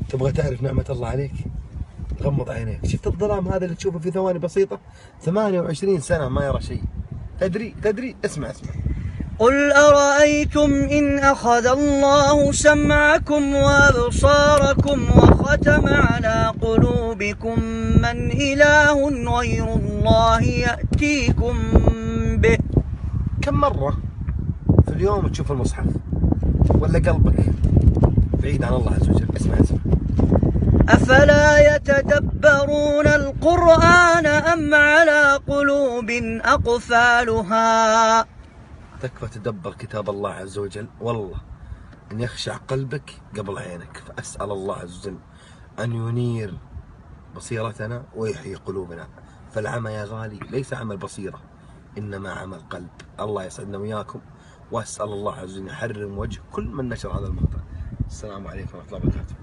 تبغى تعرف نعمة الله عليك؟ غمض عينيك. شفت الظلام هذا اللي تشوفه في ثواني بسيطة؟ 28 سنة ما يرى شيء. تدري؟ اسمع. قل أرأيتم إن أخذ الله سمعكم وأبصاركم وختم على قلوبكم من إله غير الله يأتيكم به. كم مرة في اليوم تشوف المصحف؟ ولا قلبك بعيد عن الله عز وجل؟ اسمع. أفلا يتدبرون القرآن أم على قلوب أقفالها؟ تكفى تدبر كتاب الله عز وجل، والله أن يخشع قلبك قبل عينك. فأسأل الله عز وجل أن ينير بصيرتنا ويحيي قلوبنا. فالعمى يا غالي ليس عمى بصيرة، إنما عمى القلب. الله يسعدنا وياكم، وأسأل الله عز وجل أن يحرم وجه كل من نشر هذا المقطع. السلام عليكم ورحمة الله وبركاته.